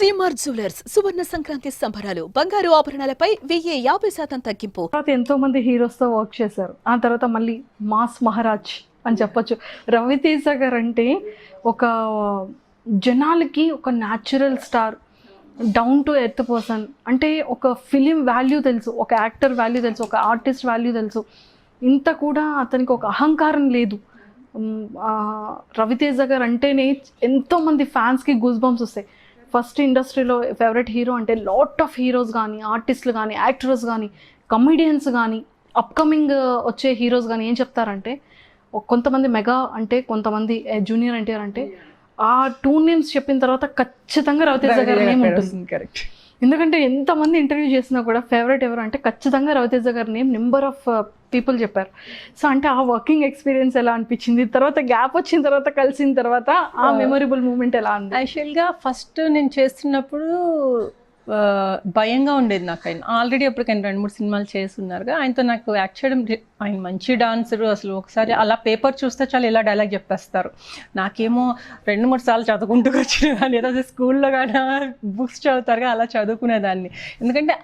CMR jewellers సువర్ణ సంక్రాంతి సంబరాలు బంగారు ఆభరణాలపై 1050% తగ్గింపు. తర్వాత ఎంతో మంది హీరోస్తో వర్క్ చేశారు. ఆ తర్వాత మళ్ళీ మాస్ మహారాజ్ అని చెప్పొచ్చు. రవితేజ గారు అంటే ఒక జనాలకి ఒక natural star, down to earth person. అంటే ఒక ఫిలిం వాల్యూ తెలుసు, ఒక యాక్టర్ వాల్యూ తెలుసు, ఒక ఆర్టిస్ట్ వాల్యూ తెలుసు. ఇంత కూడా అతనికి ఒక అహంకారం లేదు. రవితేజ గారు అంటేనే ఎంతోమంది ఫ్యాన్స్కి గూస్ బంప్స్ వస్తాయి. ఫస్ట్ ఇండస్ట్రీలో ఫేవరెట్ హీరో అంటే లాట్ ఆఫ్ హీరోస్ కానీ, ఆర్టిస్టులు కానీ, యాక్టర్స్ కానీ, కమెడియన్స్ కానీ, అప్కమింగ్ వచ్చే హీరోస్ కానీ ఏం చెప్తారంటే, కొంతమంది మెగా అంటే, కొంతమంది జూనియర్ ఎన్టీఆర్ అంటే, ఆ 2 నేమ్స్ చెప్పిన తర్వాత ఖచ్చితంగా రవితేజ గారి నేమ్ ఉంటుంది. కరెక్ట్. ఎందుకంటే ఎంతమంది ఇంటర్వ్యూ చేసినా కూడా ఫేవరెట్ ఎవరు అంటే ఖచ్చితంగా రవితేజ గారి నేమ్ నెంబర్ ఆఫ్ పీపుల్ చెప్పారు. సో అంటే ఆ వర్కింగ్ ఎక్స్పీరియన్స్ ఎలా అనిపించింది, తర్వాత గ్యాప్ వచ్చిన తర్వాత కలిసిన తర్వాత ఆ మెమొరబుల్ మూమెంట్ ఎలా ఉంది? యాక్చువల్గా ఫస్ట్ నేను చేస్తున్నప్పుడు భయంగా ఉండేది నాకు. ఆయన ఆల్రెడీ అప్పటికైనా 2-3 సినిమాలు చేస్తున్నారుగా. ఆయనతో నాకు యాక్ట్ చేయడం, ఆయన మంచి డాన్సరు. అసలు ఒకసారి అలా పేపర్ చూస్తే చాలా ఇలా డైలాగ్ చెప్పేస్తారు. నాకేమో 2-3 సార్లు చదువుకుంటూ వచ్చిన లేదా స్కూల్లో కానీ బుక్స్ చదువుతారుగా అలా చదువుకునేదాన్ని. ఎందుకంటే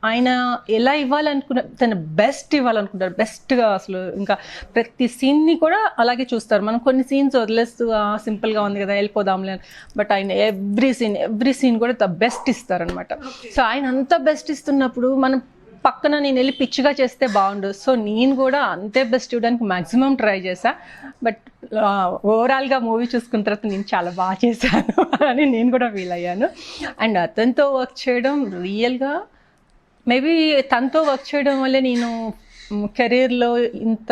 ఆయన ఎలా ఇవ్వాలనుకున్న, తన బెస్ట్ ఇవ్వాలనుకుంటారు, బెస్ట్గా. అసలు ఇంకా ప్రతి సీన్ని కూడా అలాగే చూస్తారు. మనం కొన్ని సీన్స్ వదిలేస్తూ సింపుల్గా ఉంది కదా వెళ్ళిపోదాంలే, బట్ ఆయన ఎవ్రీ సీన్ కూడా ద బెస్ట్ ఇస్తారనమాట. సో ఆయన అంత బెస్ట్ ఇస్తున్నప్పుడు మనం పక్కన నేను వెళ్ళి పిచ్చిగా చేస్తే బాగుండు. సో నేను కూడా అంతే బెస్ట్ ఇవ్వడానికి మ్యాక్సిమం ట్రై చేశా. బట్ ఓవరాల్గా మూవీ చూసుకున్న తర్వాత నేను చాలా బాగా చేశాను అని నేను కూడా ఫీల్ అయ్యాను. అండ్ అతనితో వర్క్ చేయడం రియల్గా మేబీ తనతో వర్క్ చేయడం వల్లే నేను కెరీర్లో ఇంత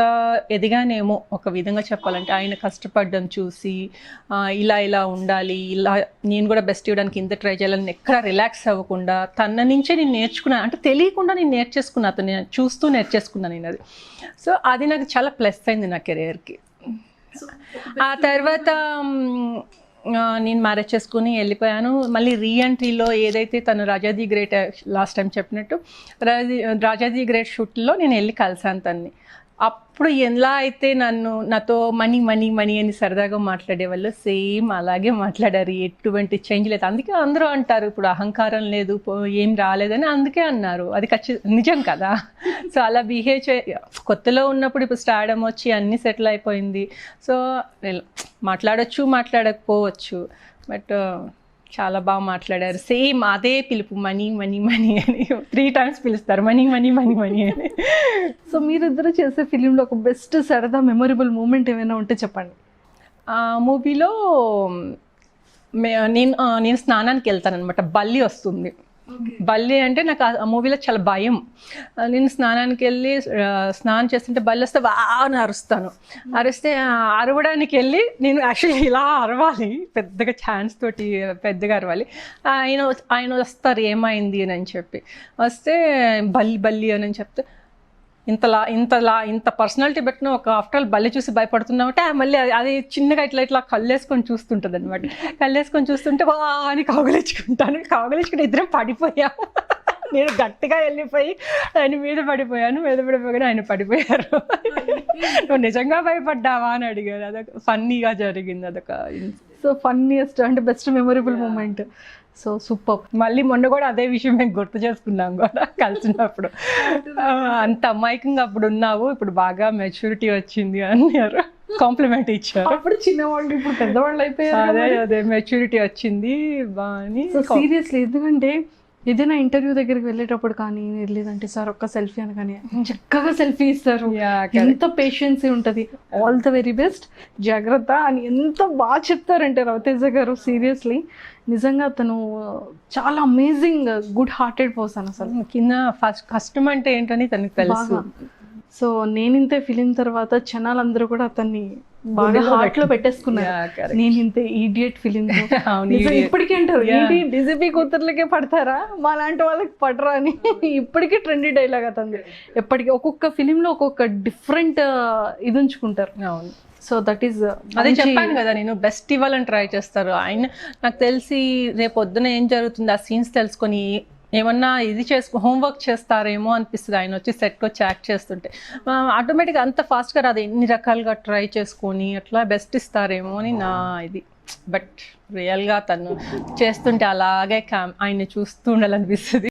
ఎదిగానేమో ఒక విధంగా చెప్పాలంటే. ఆయన కష్టపడడం చూసి ఇలా ఉండాలి, ఇలా నేను కూడా బెస్ట్ ఇవ్వడానికి ఇంత ట్రై చేయాలని ఎక్కడ రిలాక్స్ అవ్వకుండా తన నుంచే నేను నేర్చుకున్నాను. అంటే తెలియకుండా నేను నేర్చేసుకున్నాను, అతను చూస్తూ నేర్చేసుకున్నాను నేను అది. సో అది నాకు చాలా ప్లస్ అయింది నా కెరియర్కి. ఆ తర్వాత నేను మ్యారేజ్ చేసుకుని వెళ్ళిపోయాను. మళ్ళీ రీఎంట్రీలో ఏదైతే తను రాజా ది గ్రేట్ లాస్ట్ టైం చెప్పినట్టు రాజా ది గ్రేట్ షూట్లో నేను వెళ్ళి కలిసాను తన్ని. అప్పుడు ఎలా అయితే నాతో మనీ మనీ మనీ అని సరదాగా మాట్లాడేవాళ్ళు, సేమ్ అలాగే మాట్లాడారు. ఎటువంటి చేంజ్ లేదు. అందుకే అందరూ అంటారు ఇప్పుడు అహంకారం లేదు, ఏం రాలేదని అందుకే అన్నారు. అది నిజం కదా. సో అలా బిహేవ్ కొత్తలో ఉన్నప్పుడు ఇప్పుడు స్టార్డమ్ వచ్చి అన్నీ సెటిల్ అయిపోయింది. సో మాట్లాడచ్చు, మాట్లాడకపోవచ్చు, బట్ చాలా బాగా మాట్లాడారు. సేమ్ అదే పిలుపు, మనీ మనీ మనీ అని 3 times పిలుస్తారు, మనీ మనీ మనీ మనీ అని. సో మీరిద్దరు చేసే ఫిలింలో ఒక బెస్ట్ సరదా మెమొరబుల్ మూమెంట్ ఏమైనా ఉంటే చెప్పండి. ఆ మూవీలో నేను స్నానానికి వెళ్తాను అనమాట. బల్లి వస్తుంది. బల్లి అంటే నాకు ఆ మూవీలో చాలా భయం. నేను స్నానానికి వెళ్ళి స్నానం చేస్తుంటే బల్లి వస్తే బాగా అరిస్తే అరవడానికి వెళ్ళి నేను యాక్చువల్లీ ఇలా అరవాలి, పెద్దగా ఛాన్స్ తోటి పెద్దగా అరవాలి. ఆయన వస్తారు ఏమైంది అని చెప్పి వస్తే బల్లి అని చెప్తే ఇంత పర్సనాలిటీ పెట్టిన ఒక ఆఫ్టర్ ఆల్ బల్లి చూసి భయపడుతున్నామంటే మళ్ళీ అది చిన్నగా ఇట్లా కళ్ళేసుకొని చూస్తుంటుంది అనమాట. కళ్ళేసుకొని చూస్తుంటే అని కౌగలించుకుంటే ఇద్దరం పడిపోయాము. నేను గట్టిగా వెళ్ళిపోయి ఆయన మీద పడిపోయాను, ఆయన పడిపోయారు. నువ్వు నిజంగా భయపడ్డావా అని అడిగారు. అదొక ఫన్నీగా జరిగింది. అదొక సో ఫన్నీయెస్ట్ అంటే best memorable moment. So super. మళ్ళీ మొన్న కూడా అదే విషయం మేము గుర్తు చేసుకున్నాం కూడా కలిసినప్పుడు. అంత అమాయకంగా అప్పుడు ఉన్నావు, ఇప్పుడు బాగా మెచ్యూరిటీ వచ్చింది అన్నారు, కాంప్లిమెంట్ ఇచ్చారు. అప్పుడు చిన్నవాళ్ళు ఇప్పుడు పెద్దవాళ్ళు అయిపోయారు. అదే మెచ్యూరిటీ వచ్చింది బాగా. సీరియస్లీ, ఎందుకంటే ఏదైనా ఇంటర్వ్యూ దగ్గరికి వెళ్ళేటప్పుడు కానీ లేదంటే సార్ ఒక్క సెల్ఫీ అని కానీ చక్కగా సెల్ఫీ ఇస్తారు. ఎంత పేషెన్సీ ఉంటుంది. ఆల్ ద వెరీ బెస్ట్, జాగ్రత్త అని ఎంత బాగా చెప్తారంటే రవితేజ గారు. సీరియస్లీ నిజంగా తను చాలా అమేజింగ్ గుడ్ హార్టెడ్ పర్సన్. అసలు కింద ఫస్ట్ కష్టం అంటే ఏంటని తనకు తెలుసు. సో నేనింతే ఫిలిం తర్వాత జనాలందరూ కూడా అతన్ని బాగా హార్ట్ లో పెట్టేసుకున్నారు. నేనింతే ఈడియట్ ఫిలిం ఇప్పటికీ అంటారు, ఏంటి డీజీపీ కూతుర్లకే పడతారా, మా లాంటి వాళ్ళకి పడరా అని. ఇప్పటికీ ట్రెండీ డైలాగ్ అతను. ఎప్పటికీ ఒక్కొక్క ఫిలింలో ఒక్కొక్క డిఫరెంట్ ఇది ఉంచుకుంటారు. అవును. సో దట్ ఈస్ అదే చెప్పాను కదా, నేను బెస్ట్ ఇవ్వాలని ట్రై చేస్తారు ఆయన. నాకు తెలిసి రేపు పొద్దున ఏం జరుగుతుంది ఆ సీన్స్ తెలుసుకొని ఏమన్నా ఇది హోంవర్క్ చేస్తారేమో అనిపిస్తుంది. ఆయన వచ్చి సెట్కి వచ్చి యాక్ట్ చేస్తుంటే ఆటోమేటిక్గా అంత ఫాస్ట్గా రాదు, ఎన్ని రకాలుగా ట్రై చేసుకొని అట్లా బెస్ట్ ఇస్తారేమో అని నా ఇది. బట్ రియల్గా తను చేస్తుంటే అలాగే ఆయన్ని చూస్తూ ఉండాలనిపిస్తుంది.